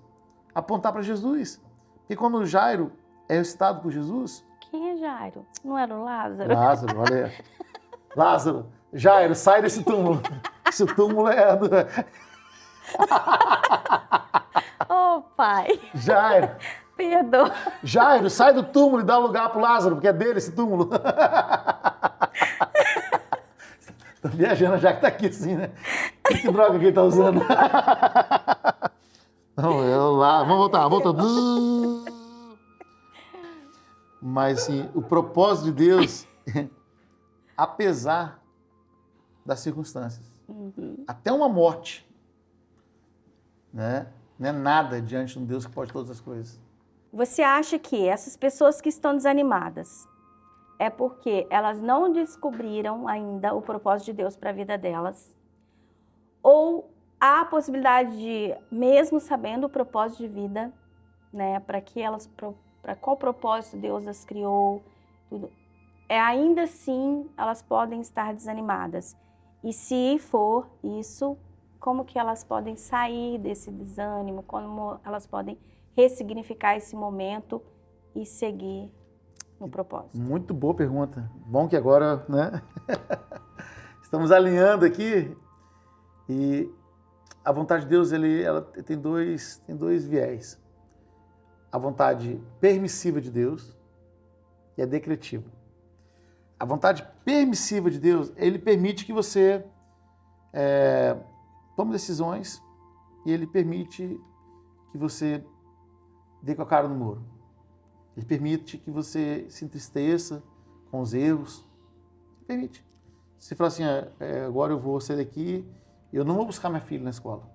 apontar para Jesus. Porque quando Jairo é ressuscitado por Jesus... Quem é Jairo? Não era o Lázaro? Lázaro, olha. Lázaro, Jairo, sai desse túmulo. Esse túmulo é do... Oh, pai. Jairo. Perdoa. Jairo, sai do túmulo e dá lugar para o Lázaro, porque é dele esse túmulo. Tô viajando já que tá aqui assim, né? Que droga que ele tá usando. Não, eu lá. Vamos voltar. Mas, assim, o propósito de Deus, apesar das circunstâncias, até uma morte, né? Não é nada diante de um Deus que pode todas as coisas. Você acha que essas pessoas que estão desanimadas é porque elas não descobriram ainda o propósito de Deus para a vida delas? Ou há a possibilidade de, mesmo sabendo o propósito de vida, né, para qual propósito Deus as criou, tudo, ainda assim elas podem estar desanimadas? E se for isso, como que elas podem sair desse desânimo? Como elas podem ressignificar esse momento e seguir no propósito? Muito boa pergunta. Bom que agora, né, estamos alinhando aqui e a vontade de Deus, ela tem dois viés. A vontade permissiva de Deus e a decretiva. A vontade permissiva de Deus, Ele permite que você tome decisões e Ele permite que você dê com a cara no muro. Ele permite que você se entristeça com os erros. Ele permite. Você fala assim, agora eu vou sair daqui, eu não vou buscar minha filha na escola.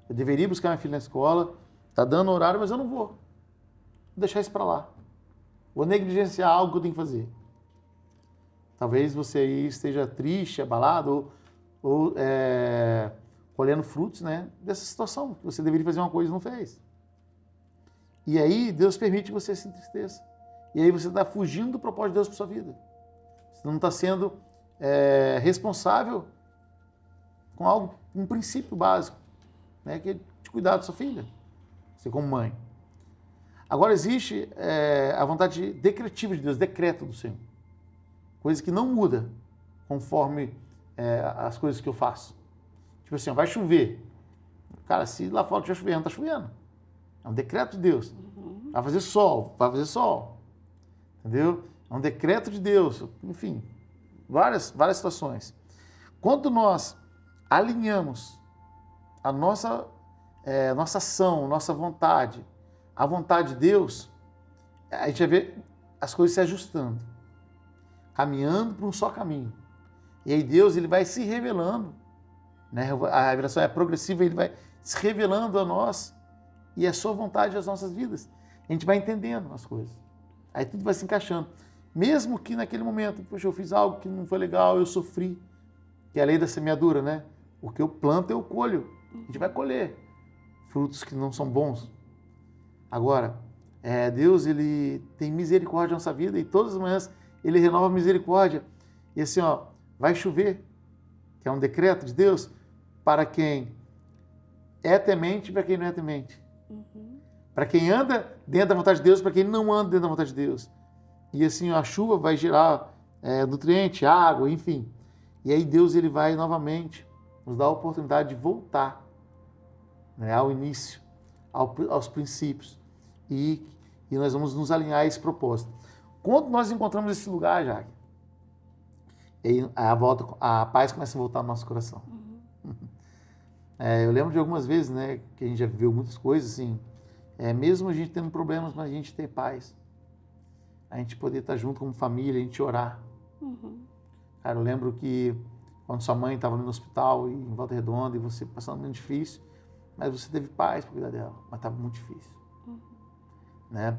Eu deveria buscar minha filha na escola, está dando horário, mas eu não vou. Vou deixar isso para lá. Vou negligenciar algo que eu tenho que fazer. Talvez você aí esteja triste, abalado, ou colhendo frutos, né, dessa situação, que você deveria fazer uma coisa e não fez. E aí Deus permite que você se entristeça. E aí você está fugindo do propósito de Deus para sua vida. Você não está sendo responsável com algo, um princípio básico, né, que é de cuidar da sua filha, você como mãe. Agora existe a vontade decretiva de Deus, decreto do Senhor. Coisa que não muda conforme as coisas que eu faço. Tipo assim, vai chover. Cara, se lá fora estiver chovendo, não está chovendo. É um decreto de Deus. Vai fazer sol, vai fazer sol. Entendeu? É um decreto de Deus. Enfim, várias situações. Quando nós alinhamos a nossa ação, nossa vontade, a vontade de Deus, a gente vai ver as coisas se ajustando, caminhando para um só caminho. E aí Deus, ele vai se revelando, né? A revelação é progressiva, ele vai se revelando a nós e a sua vontade às nossas vidas. A gente vai entendendo as coisas. Aí tudo vai se encaixando. Mesmo que naquele momento, poxa, eu fiz algo que não foi legal, eu sofri, que é a lei da semeadura, né? O que eu planto, eu colho. A gente vai colher frutos que não são bons. Agora, Deus, ele tem misericórdia na nossa vida e todas as manhãs ele renova a misericórdia. E assim, vai chover, que é um decreto de Deus, para quem é temente e para quem não é temente. Para quem anda dentro da vontade de Deus, para quem não anda dentro da vontade de Deus. E assim, a chuva vai gerar nutriente, água, enfim. E aí Deus, ele vai novamente nos dar a oportunidade de voltar, né, ao início, aos princípios. E nós vamos nos alinhar a esse propósito. Quando nós encontramos esse lugar, Jaque, a paz começa a voltar no nosso coração. Eu lembro de algumas vezes, né, que a gente já viveu muitas coisas, assim, mesmo a gente tendo problemas, mas a gente ter paz. A gente poder estar junto como família, a gente orar. Cara, eu lembro que quando sua mãe estava no hospital, em Volta Redonda, e você passando muito difícil, mas você teve paz para cuidar dela, mas estava muito difícil. Né?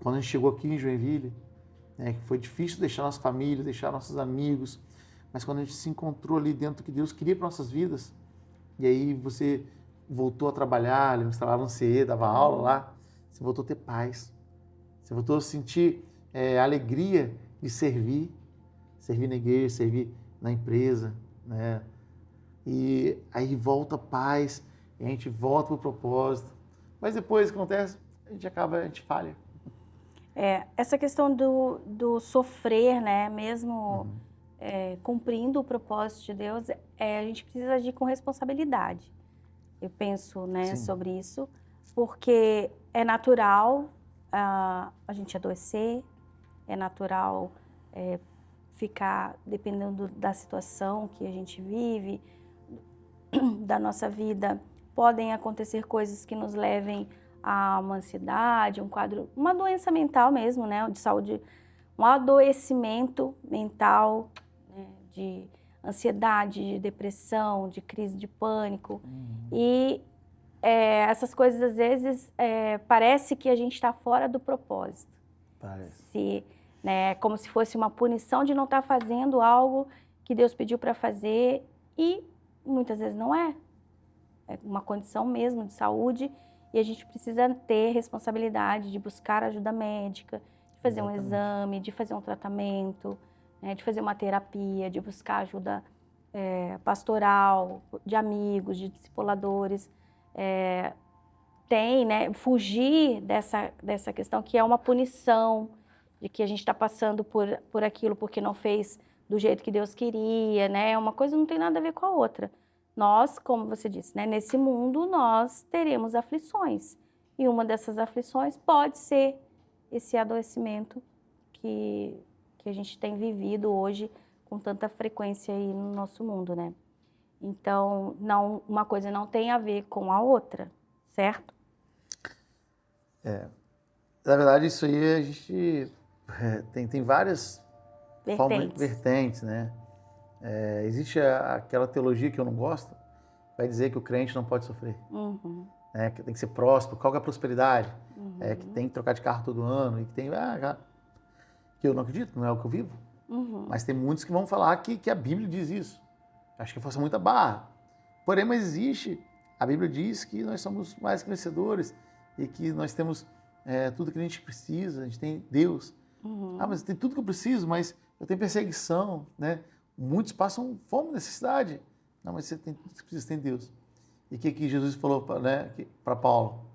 Quando a gente chegou aqui em Joinville, que foi difícil deixar nossa família, deixar nossos amigos, mas quando a gente se encontrou ali dentro do que Deus queria para nossas vidas, e aí você voltou a trabalhar, ele instalava um CE, dava aula lá, você voltou a ter paz, você voltou a sentir alegria de servir na igreja, servir na empresa, né? E aí volta a paz, e a gente volta para o propósito, mas depois o que acontece, a gente falha. Essa questão do sofrer, né, mesmo cumprindo o propósito de Deus, a gente precisa agir com responsabilidade. Eu penso, né, sobre isso, porque é natural a gente adoecer, é natural ficar dependendo da situação que a gente vive, da nossa vida. Podem acontecer coisas que nos levem a uma ansiedade, um quadro, uma doença mental mesmo, né, de saúde, um adoecimento mental, né, de ansiedade, de depressão, de crise de pânico. E essas coisas, às vezes, parece que a gente está fora do propósito. Parece. Como se fosse uma punição de não estar fazendo algo que Deus pediu para fazer, e muitas vezes não é. É uma condição mesmo de saúde, e a gente precisa ter responsabilidade de buscar ajuda médica, de fazer um exame, de fazer um tratamento, né, de fazer uma terapia, de buscar ajuda pastoral, de amigos, de discipuladores. Fugir dessa questão que é uma punição, de que a gente está passando por aquilo porque não fez do jeito que Deus queria, né? Uma coisa não tem nada a ver com a outra. Nós, como você disse, né, nesse mundo nós teremos aflições. E uma dessas aflições pode ser esse adoecimento que a gente tem vivido hoje com tanta frequência aí no nosso mundo, né? Então, uma coisa não tem a ver com a outra, certo? Na verdade, isso aí a gente tem várias vertentes, né? Existe aquela teologia que eu não gosto, vai dizer que o crente não pode sofrer, que tem que ser próspero. Qual que é a prosperidade? Que tem que trocar de carro todo ano, e que tem... que eu não acredito, não é o que eu vivo. Mas tem muitos que vão falar que a Bíblia diz isso. Acho que força muita barra. Porém, mas existe. A Bíblia diz que nós somos mais que vencedores e que nós temos tudo que a gente precisa, a gente tem Deus. Mas tem tudo que eu preciso, mas eu tenho perseguição, né? Muitos passam fome e necessidade. Não, mas você tem tudo que você precisa, tem Deus. E o que Jesus falou para Paulo?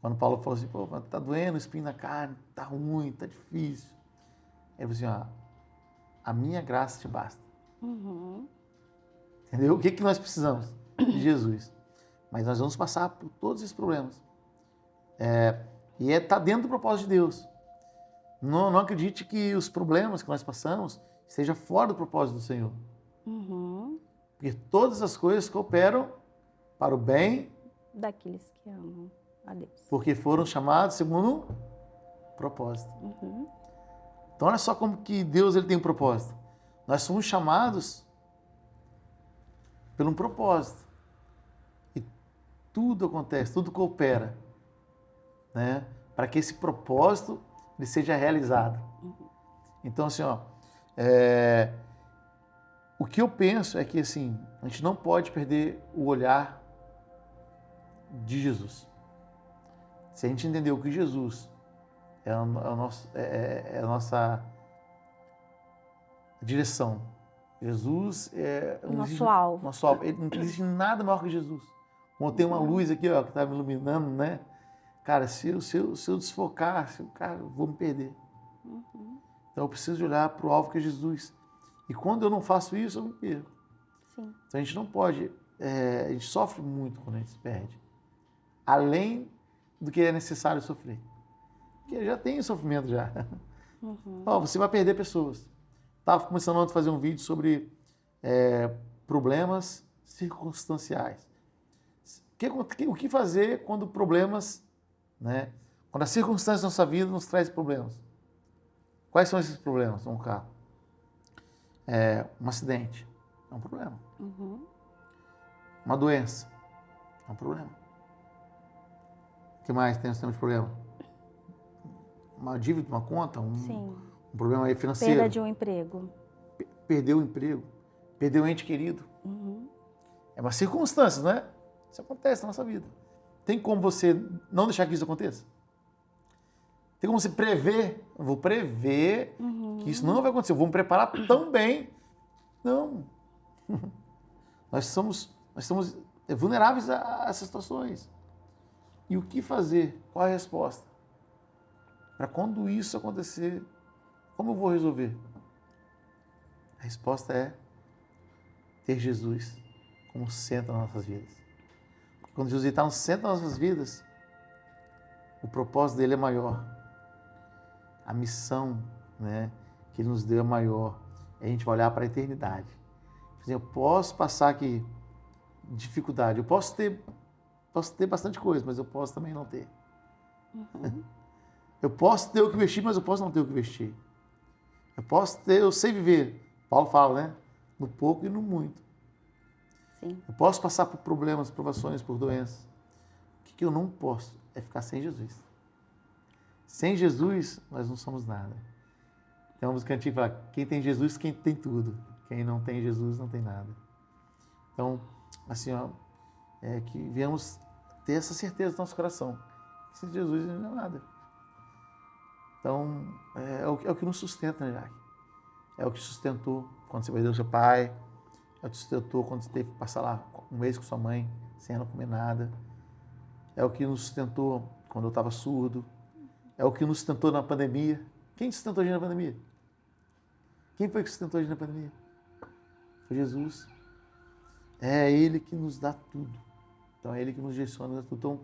Quando Paulo falou assim, tá doendo o espinho na carne, tá ruim, tá difícil. Ele falou assim, a minha graça te basta. Entendeu? O que nós precisamos? De Jesus. Mas nós vamos passar por todos esses problemas. E tá dentro do propósito de Deus. Não acredite que os problemas que nós passamos estejam fora do propósito do Senhor. Uhum. Porque todas as coisas cooperam para o bem Daqueles que amam a Deus. porque foram chamados segundo um propósito. Uhum. Então olha só como que Deus ele tem um propósito. Nós somos chamados por um propósito. E tudo acontece, tudo coopera, né, para que esse propósito ele seja realizado. Então assim, ó, o que eu penso é que assim, a gente não pode perder o olhar de Jesus. Se a gente entender o que Jesus é a nossa direção, Jesus é Nosso alvo. Nosso alvo. Não existe nada maior que Jesus. Como tem uma luz aqui, ó, que está me iluminando, né? Cara, se eu desfocar, cara, eu vou me perder. Então eu preciso de olhar para o alvo que é Jesus. E quando eu não faço isso, eu me perco. Sim. Então a gente não pode, a gente sofre muito quando a gente se perde. Além do que é necessário sofrer. Porque já tem sofrimento já. Ó, você vai perder pessoas. Estava começando ontem a fazer um vídeo sobre problemas circunstanciais. O que fazer quando problemas, né? Quando as circunstâncias da nossa vida nos trazem problemas. Quais são esses problemas? Um carro. Um acidente. É um problema. Uma doença. É um problema. O que mais temos de problema? Uma dívida, uma conta, um problema aí financeiro. Perda de um emprego. Perdeu o emprego, perdeu o ente querido. É uma circunstância, não é? Isso acontece na nossa vida. Tem como você não deixar que isso aconteça? Tem como você prever? Eu vou prever que isso não vai acontecer. Eu vou me preparar tão bem. Não. Nós somos vulneráveis a essas situações. E o que fazer? Qual a resposta? Para quando isso acontecer, como eu vou resolver? A resposta é ter Jesus como centro das nossas vidas. Porque quando Jesus está no centro das nossas vidas, o propósito dele é maior. A missão, né, que ele nos deu é maior. A gente vai olhar para a eternidade. Eu posso passar aqui dificuldade, eu posso ter bastante coisa, mas eu posso também não ter. Eu posso ter o que vestir, mas eu posso não ter o que vestir. Eu sei viver. Paulo fala, né? No pouco e no muito. Sim. Eu posso passar por problemas, provações, por doenças. O que eu não posso é ficar sem Jesus. Sem Jesus, nós não somos nada. Tem uma música antiga que fala, quem tem Jesus, quem tem tudo. Quem não tem Jesus, não tem nada. Então, assim, ó, que viemos ter essa certeza no nosso coração. Que sem Jesus, não é nada. Então, é o que nos sustenta, né, Jaque? É o que sustentou quando você perdeu seu pai, é o que sustentou quando você teve que passar lá um mês com sua mãe, sem ela comer nada. É o que nos sustentou quando eu estava surdo. É o que nos sustentou na pandemia. Quem sustentou a gente na pandemia? Quem foi que sustentou a gente na pandemia? Foi Jesus. É Ele que nos dá tudo. Então, é Ele que nos direciona, nos dá tudo. Então,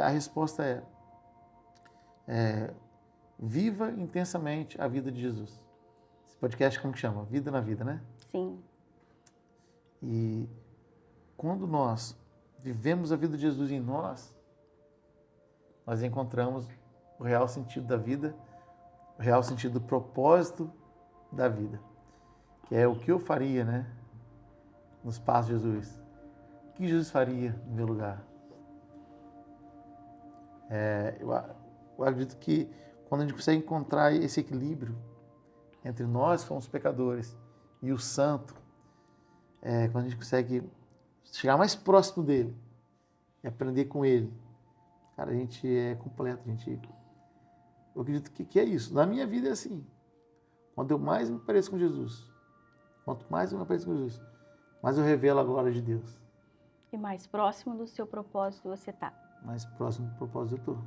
a resposta viva intensamente a vida de Jesus. Esse podcast como que chama? Vida na Vida, né? Sim. E quando nós vivemos a vida de Jesus em nós encontramos o real sentido da vida, o real sentido do propósito da vida. Que é o que eu faria, né? Nos passos de Jesus. O que Jesus faria no meu lugar? Eu acredito que quando a gente consegue encontrar esse equilíbrio entre nós, que somos pecadores, e o santo, quando a gente consegue chegar mais próximo dele e aprender com ele, cara, a gente é completo. Eu acredito que é isso. Na minha vida é assim. Quando eu mais me pareço com Jesus, quanto mais eu me pareço com Jesus, mais eu revelo a glória de Deus. E mais próximo do seu propósito você está. Mais próximo do propósito eu estou.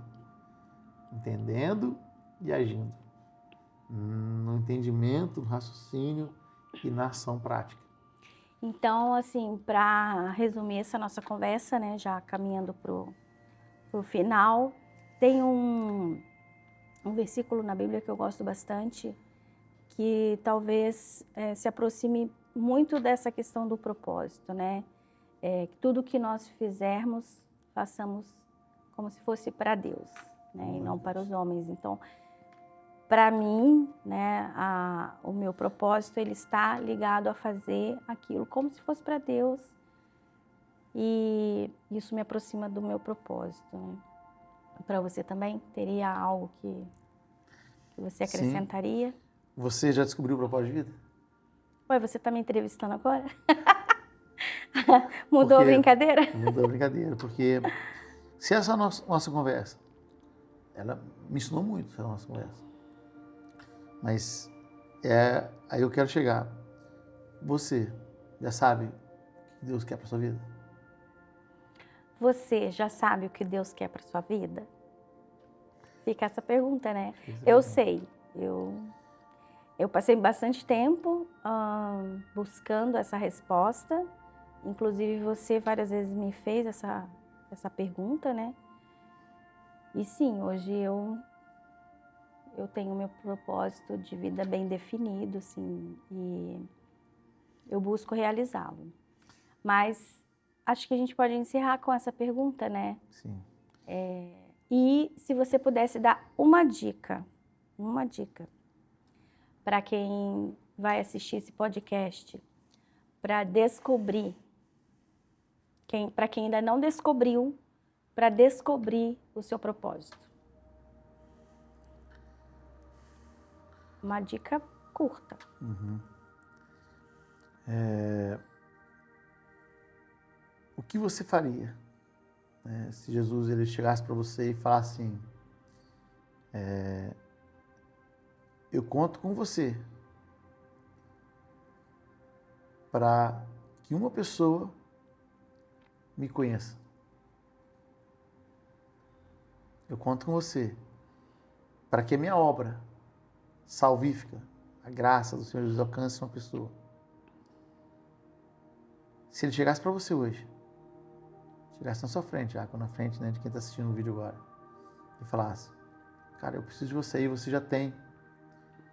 Entendendo e agindo. No entendimento, no raciocínio e na ação prática. Então, assim, para resumir essa nossa conversa, né, já caminhando pro final, tem um versículo na Bíblia que eu gosto bastante, que talvez se aproxime muito dessa questão do propósito, né? Que tudo que nós fizermos, façamos como se fosse para Deus, né? E não para os homens. Então, para mim, né, o meu propósito, ele está ligado a fazer aquilo como se fosse para Deus. E isso me aproxima do meu propósito, né? Para você também? Teria algo que você acrescentaria? Sim. Você já descobriu o propósito de vida? Ué, você está me entrevistando agora? Mudou a brincadeira? Mudou a brincadeira, porque se essa nossa conversa, ela me ensinou muito, essa nossa conversa. Mas aí eu quero chegar. Você já sabe o que Deus quer para sua vida? Você já sabe o que Deus quer para sua vida? Fica essa pergunta, né? Eu sei. Eu passei bastante tempo buscando essa resposta. Inclusive, você várias vezes me fez essa pergunta, né? E sim, hoje eu tenho meu propósito de vida bem definido, assim, e eu busco realizá-lo. Mas acho que a gente pode encerrar com essa pergunta, né? Sim. E se você pudesse dar uma dica para quem vai assistir esse podcast, para descobrir, para quem ainda não descobriu, para descobrir o seu propósito. Uma dica curta. O que você faria, né, se Jesus ele chegasse para você e falasse assim, eu conto com você para que uma pessoa me conheça. Eu conto com você para que a minha obra salvífica, a graça do Senhor Jesus alcance uma pessoa. Se ele chegasse para você hoje, chegasse na sua frente, na frente, né, de quem está assistindo o vídeo agora, e falasse, cara, eu preciso de você e você já tem.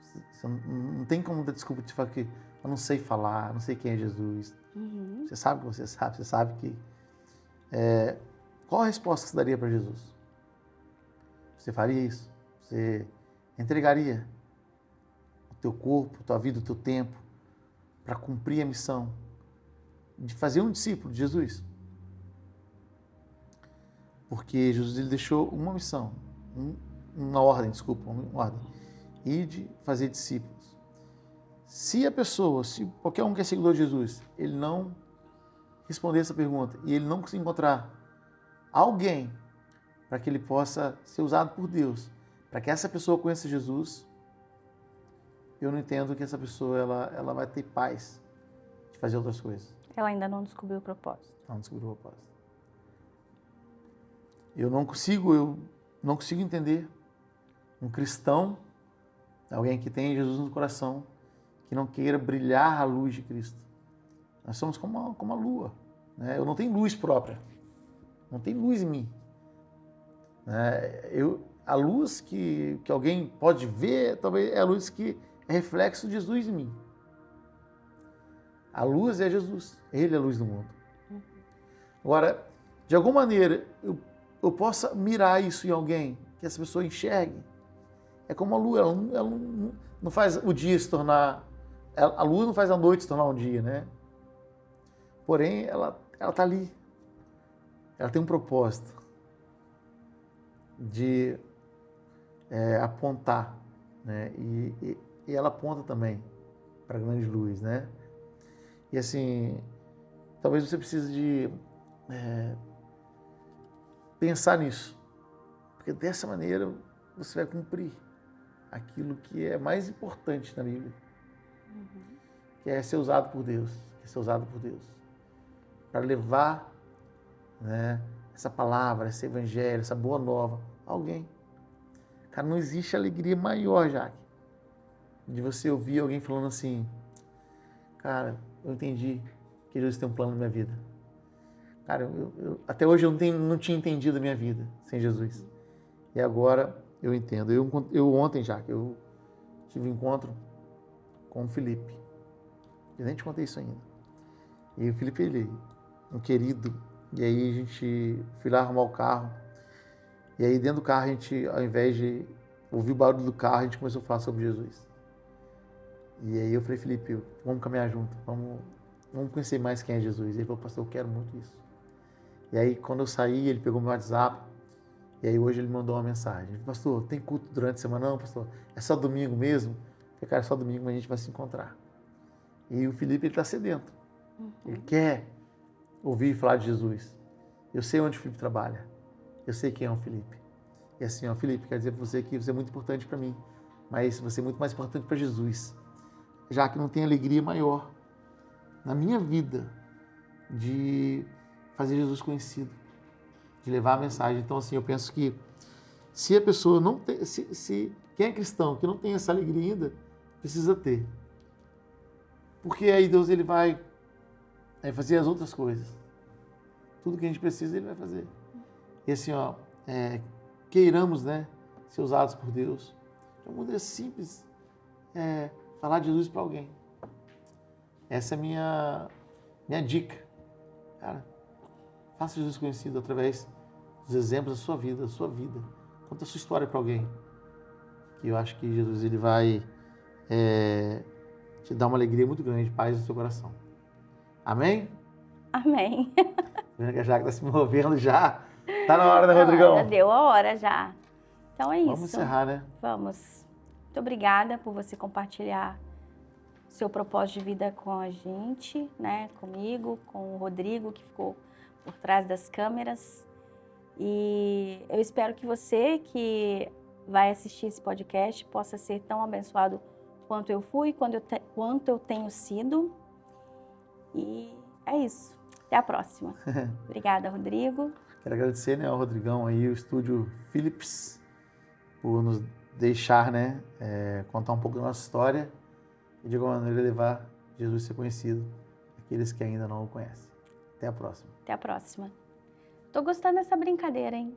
Você não tem como dar desculpa de falar que eu não sei falar, não sei quem é Jesus. Você sabe que você sabe que... qual a resposta que você daria para Jesus? Você faria isso? Você entregaria o teu corpo, a tua vida, o teu tempo para cumprir a missão de fazer um discípulo de Jesus? Porque Jesus ele deixou uma missão, uma ordem, e de fazer discípulos. Se qualquer um que é seguidor de Jesus, ele não responder essa pergunta e ele não conseguir encontrar alguém para que ele possa ser usado por Deus, para que essa pessoa conheça Jesus, eu não entendo que essa pessoa ela vai ter paz de fazer outras coisas. Ela ainda não descobriu o propósito. Não descobriu o propósito. Eu não consigo entender um cristão, alguém que tem Jesus no coração, que não queira brilhar a luz de Cristo. Nós somos como a lua, né? Eu não tenho luz própria, não tem luz em mim. A luz que alguém pode ver, talvez é a luz que é reflexo de Jesus em mim. A luz é Jesus, Ele é a luz do mundo. Agora, de alguma maneira, eu possa mirar isso em alguém, que essa pessoa enxergue. É como a lua, ela não faz o dia se tornar... A lua não faz a noite se tornar um dia, né? Porém, ela está ali. Ela tem um propósito de apontar, né? E ela aponta também para a grande luz, né? E assim, talvez você precise de pensar nisso, porque dessa maneira você vai cumprir aquilo que é mais importante na Bíblia, que é ser usado por Deus, para levar, né, essa palavra, esse evangelho, essa boa nova a alguém. Cara, não existe alegria maior, Jaque, de você ouvir alguém falando assim, cara, eu entendi que Jesus tem um plano na minha vida. Cara, até hoje eu não tinha entendido a minha vida sem Jesus. E agora eu entendo. Eu ontem já, que eu tive um encontro com o Felipe. Eu nem te contei isso ainda. E o Felipe, ele um querido. E aí a gente foi lá arrumar o carro. E aí dentro do carro a gente, ao invés de ouvir o barulho do carro, a gente começou a falar sobre Jesus. E aí eu falei, Felipe, vamos caminhar junto, vamos conhecer mais quem é Jesus. Ele falou, pastor, eu quero muito isso. E aí quando eu saí, ele pegou meu WhatsApp. E aí hoje ele mandou uma mensagem. Pastor, tem culto durante a semana? Não, pastor, é só domingo mesmo? Eu falei, cara, é só domingo, mas a gente vai se encontrar. E o Felipe, ele está sedento. Ele quer ouvir falar de Jesus. Eu sei onde o Felipe trabalha. Eu sei quem é o Felipe. E assim, ó, Felipe, quer dizer para você que você é muito importante para mim, mas você é muito mais importante para Jesus. Já que não tem alegria maior na minha vida de fazer Jesus conhecido, de levar a mensagem. Então, assim, eu penso que se a pessoa não tem, se quem é cristão que não tem essa alegria ainda, precisa ter. Porque aí Deus ele vai fazer as outras coisas. Tudo que a gente precisa, ele vai fazer. E assim, ó, queiramos, né, ser usados por Deus. De uma maneira simples, falar de Jesus para alguém. Essa é a minha dica. Cara, faça Jesus conhecido através dos exemplos da sua vida, Conta a sua história para alguém. Que eu acho que Jesus ele vai te dar uma alegria muito grande, paz no seu coração. Amém? Amém. Vendo que a Jaque está se movendo já. Tá na hora, né, Rodrigão? Já deu a hora já. Então é isso. Vamos encerrar, né? Vamos. Muito obrigada por você compartilhar seu propósito de vida com a gente, né? Comigo, com o Rodrigo, que ficou por trás das câmeras. E eu espero que você que vai assistir esse podcast possa ser tão abençoado quanto eu fui, quanto eu tenho sido. E é isso. Até a próxima. Obrigada, Rodrigo. Quero agradecer, né, ao Rodrigão aí, o estúdio Philips, por nos deixar, né, contar um pouco da nossa história e de alguma maneira levar Jesus a ser conhecido àqueles que ainda não o conhecem. Até a próxima. Até a próxima. Tô gostando dessa brincadeira, hein?